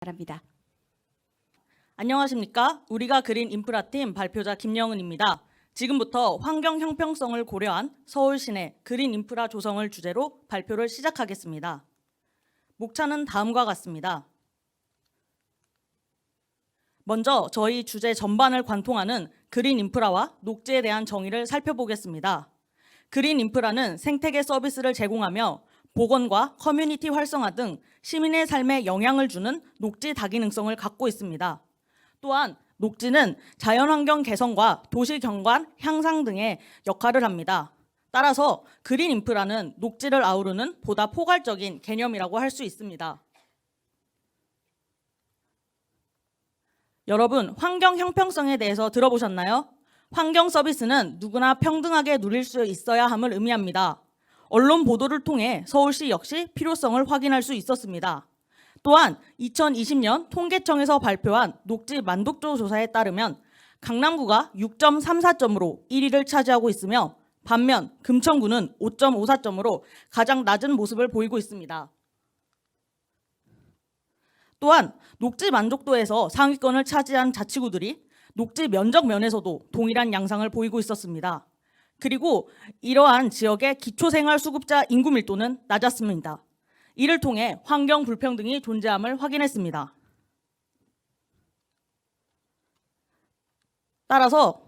바랍니다. 안녕하십니까? 우리가 그린 인프라팀 발표자 김영은입니다. 지금부터 환경 형평성을 고려한 서울 시내 그린 인프라 조성을 주제로 발표를 시작하겠습니다. 목차는 다음과 같습니다. 먼저 저희 주제 전반을 관통하는 그린 인프라와 녹지에 대한 정의를 살펴보겠습니다. 그린 인프라는 생태계 서비스를 제공하며 보건과 커뮤니티 활성화 등 시민의 삶에 영향을 주는 녹지 다기능성을 갖고 있습니다. 또한 녹지는 자연환경 개선과 도시 경관 향상 등의 역할을 합니다. 따라서 그린 인프라는 녹지를 아우르는 보다 포괄적인 개념이라고 할 수 있습니다. 여러분, 환경 형평성에 대해서 들어보셨나요? 환경 서비스는 누구나 평등하게 누릴 수 있어야 함을 의미합니다. 언론 보도를 통해 서울시 역시 필요성을 확인할 수 있었습니다. 또한 2020년 통계청에서 발표한 녹지 만족도 조사에 따르면 강남구가 6.34점으로 1위를 차지하고 있으며 반면 금천구는 5.54점으로 가장 낮은 모습을 보이고 있습니다. 또한 녹지 만족도에서 상위권을 차지한 자치구들이 녹지 면적 면에서도 동일한 양상을 보이고 있었습니다. 그리고 이러한 지역의 기초생활수급자 인구 밀도는 낮았습니다. 이를 통해 환경 불평등이 존재함을 확인했습니다. 따라서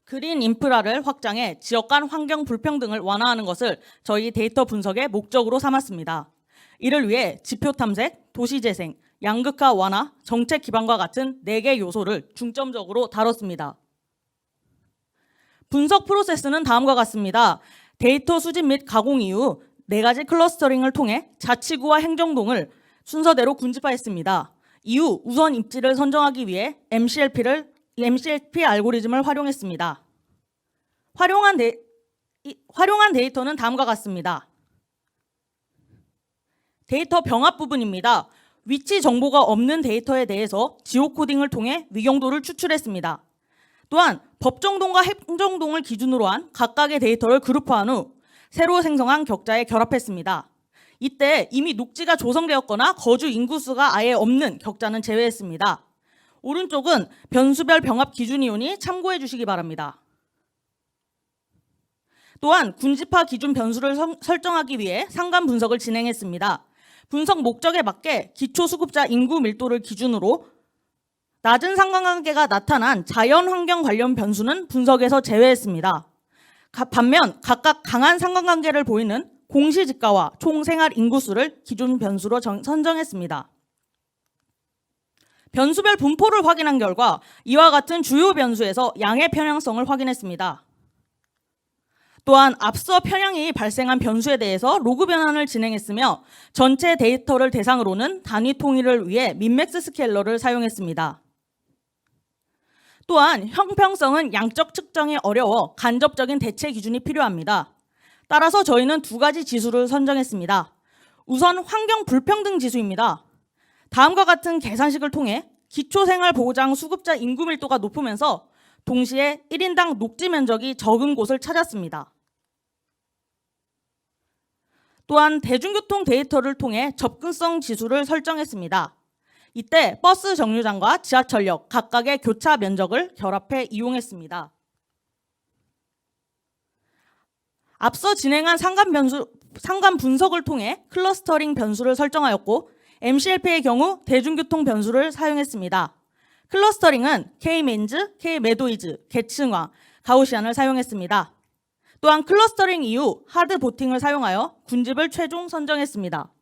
그린 인프라를 확장해 지역 간 환경 불평등을 완화하는 것을 저희 데이터 분석의 목적으로 삼았습니다. 이를 위해 지표 탐색, 도시재생, 양극화 완화, 정책 기반과 같은 4개 요소를 중점적으로 다뤘습니다. 분석 프로세스는 다음과 같습니다. 데이터 수집 및 가공 이후 4가지 클러스터링을 통해 자치구와 행정동을 순서대로 군집화했습니다. 이후 우선 입지를 선정하기 위해 MCLP 알고리즘을 활용했습니다. 활용한 데이터는 다음과 같습니다. 데이터 병합 부분입니다. 위치 정보가 없는 데이터에 대해서 지오코딩을 통해 위경도를 추출했습니다. 또한 법정동과 행정동을 기준으로 한 각각의 데이터를 그룹화한 후 새로 생성한 격자에 결합했습니다. 이때 이미 녹지가 조성되었거나 거주 인구수가 아예 없는 격자는 제외했습니다. 오른쪽은 변수별 병합 기준이오니 참고해 주시기 바랍니다. 또한 군집화 기준 변수를 설정하기 위해 상관 분석을 진행했습니다. 분석 목적에 맞게 기초수급자 인구 밀도를 기준으로 낮은 상관관계가 나타난 자연환경 관련 변수는 분석에서 제외했습니다. 반면 각각 강한 상관관계를 보이는 공시지가와 총생활 인구수를 기준 변수로 선정했습니다. 변수별 분포를 확인한 결과 이와 같은 주요 변수에서 양의 편향성을 확인했습니다. 또한 앞서 편향이 발생한 변수에 대해서 로그 변환을 진행했으며 전체 데이터를 대상으로는 단위 통일을 위해 민맥스 스케일러를 사용했습니다. 또한 형평성은 양적 측정이 어려워 간접적인 대체 기준이 필요합니다. 따라서 저희는 2가지 지수를 선정했습니다. 우선 환경 불평등 지수입니다. 다음과 같은 계산식을 통해 기초생활보장 수급자 인구 밀도가 높으면서 동시에 1인당 녹지 면적이 적은 곳을 찾았습니다. 또한 대중교통 데이터를 통해 접근성 지수를 설정했습니다. 이때 버스 정류장과 지하철역 각각의 교차 면적을 결합해 이용했습니다. 앞서 진행한 상관 분석을 통해 클러스터링 변수를 설정하였고 MCLP의 경우 대중교통 변수를 사용했습니다. 클러스터링은 K-맨즈, K-매도이즈, 계층화, 가우시안을 사용했습니다. 또한 클러스터링 이후 하드 보팅을 사용하여 군집을 최종 선정했습니다.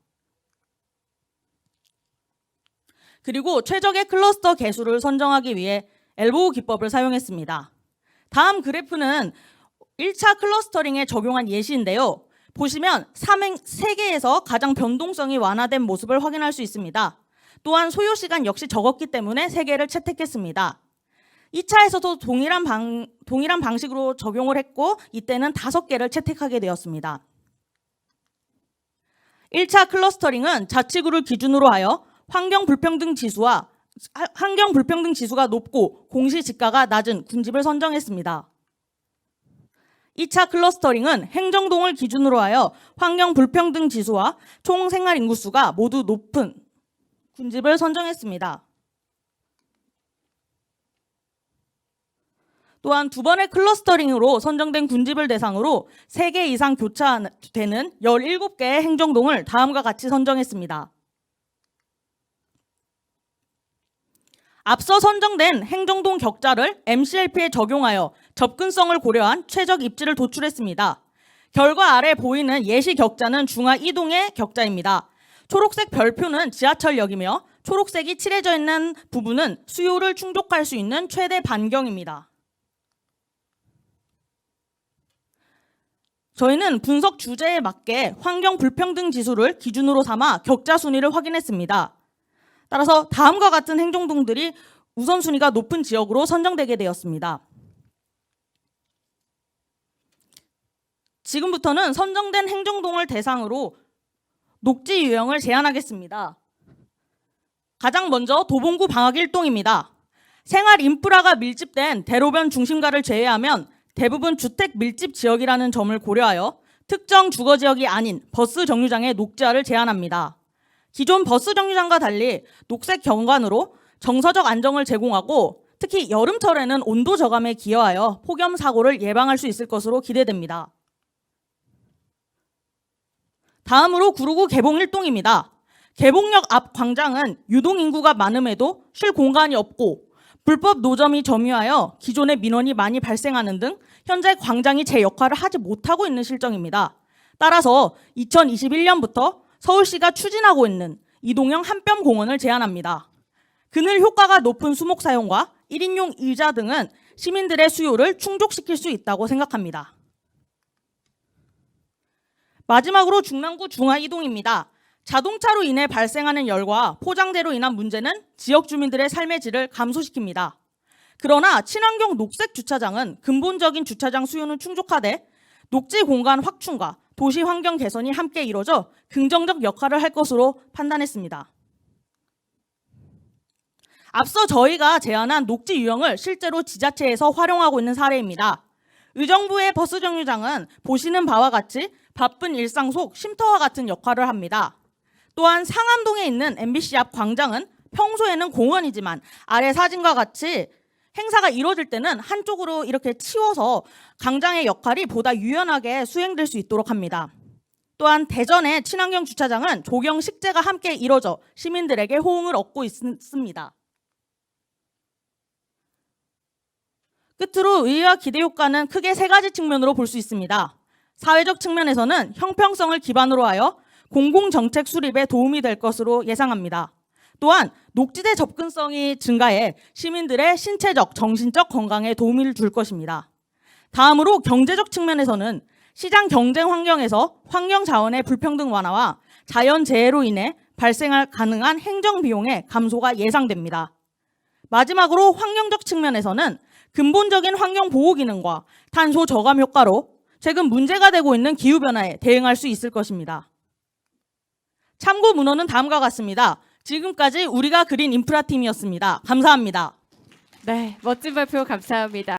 그리고 최적의 클러스터 개수를 선정하기 위해 엘보우 기법을 사용했습니다. 다음 그래프는 1차 클러스터링에 적용한 예시인데요. 보시면 3개에서 가장 변동성이 완화된 모습을 확인할 수 있습니다. 또한 소요시간 역시 적었기 때문에 3개를 채택했습니다. 2차에서도 동일한 방식으로 적용을 했고 이때는 5개를 채택하게 되었습니다. 1차 클러스터링은 자치구를 기준으로 하여 환경 불평등 지수가 높고 공시지가가 낮은 군집을 선정했습니다. 2차 클러스터링은 행정동을 기준으로 하여 환경 불평등 지수와 총 생활 인구수가 모두 높은 군집을 선정했습니다. 또한 2번의 클러스터링으로 선정된 군집을 대상으로 3개 이상 교차되는 17개의 행정동을 다음과 같이 선정했습니다. 앞서 선정된 행정동 격자를 MCLP에 적용하여 접근성을 고려한 최적 입지를 도출했습니다. 결과 아래 보이는 예시 격자는 중하 2동의 격자입니다. 초록색 별표는 지하철역이며 초록색이 칠해져 있는 부분은 수요를 충족할 수 있는 최대 반경입니다. 저희는 분석 주제에 맞게 환경 불평등 지수를 기준으로 삼아 격자 순위를 확인했습니다. 따라서 다음과 같은 행정동들이 우선순위가 높은 지역으로 선정되게 되었습니다. 지금부터는 선정된 행정동을 대상으로 녹지 유형을 제안하겠습니다. 가장 먼저 도봉구 방학 1동입니다. 생활 인프라가 밀집된 대로변 중심가를 제외하면 대부분 주택 밀집 지역이라는 점을 고려하여 특정 주거 지역이 아닌 버스 정류장의 녹지화를 제안합니다. 기존 버스 정류장과 달리 녹색 경관으로 정서적 안정을 제공하고 특히 여름철에는 온도 저감에 기여하여 폭염 사고를 예방할 수 있을 것으로 기대됩니다. 다음으로 구로구 개봉 1동입니다. 개봉역 앞 광장은 유동 인구가 많음에도 쉴 공간이 없고 불법 노점이 점유하여 기존의 민원이 많이 발생하는 등 현재 광장이 제 역할을 하지 못하고 있는 실정입니다. 따라서 2021년부터 서울시가 추진하고 있는 이동형 한뼘 공원을 제안합니다. 그늘 효과가 높은 수목 사용과 1인용 의자 등은 시민들의 수요를 충족시킬 수 있다고 생각합니다. 마지막으로 중랑구 중하 2동입니다. 자동차로 인해 발생하는 열과 포장재로 인한 문제는 지역 주민들의 삶의 질을 감소시킵니다. 그러나 친환경 녹색 주차장은 근본적인 주차장 수요는 충족하되 녹지 공간 확충과 도시 환경 개선이 함께 이루어져 긍정적 역할을 할 것으로 판단했습니다. 앞서 저희가 제안한 녹지 유형을 실제로 지자체에서 활용하고 있는 사례입니다. 의정부의 버스 정류장은 보시는 바와 같이 바쁜 일상 속 쉼터와 같은 역할을 합니다. 또한 상암동에 있는 MBC 앞 광장은 평소에는 공원이지만 아래 사진과 같이 행사가 이루어질 때는 한쪽으로 이렇게 치워서 광장의 역할이 보다 유연하게 수행될 수 있도록 합니다. 또한 대전의 친환경 주차장은 조경 식재가 함께 이루어져 시민들에게 호응을 얻고 있습니다. 끝으로 의의와 기대 효과는 크게 3가지 측면으로 볼 수 있습니다. 사회적 측면에서는 형평성을 기반으로 하여 공공정책 수립에 도움이 될 것으로 예상합니다. 또한 녹지대 접근성이 증가해 시민들의 신체적, 정신적 건강에 도움을 줄 것입니다. 다음으로 경제적 측면에서는 시장 경쟁 환경에서 환경 자원의 불평등 완화와 자연재해로 인해 발생할 가능한 행정 비용의 감소가 예상됩니다. 마지막으로 환경적 측면에서는 근본적인 환경 보호 기능과 탄소 저감 효과로 최근 문제가 되고 있는 기후변화에 대응할 수 있을 것입니다. 참고 문헌은 다음과 같습니다. 지금까지 우리가 그린 인프라팀이었습니다. 감사합니다. 네, 멋진 발표 감사합니다.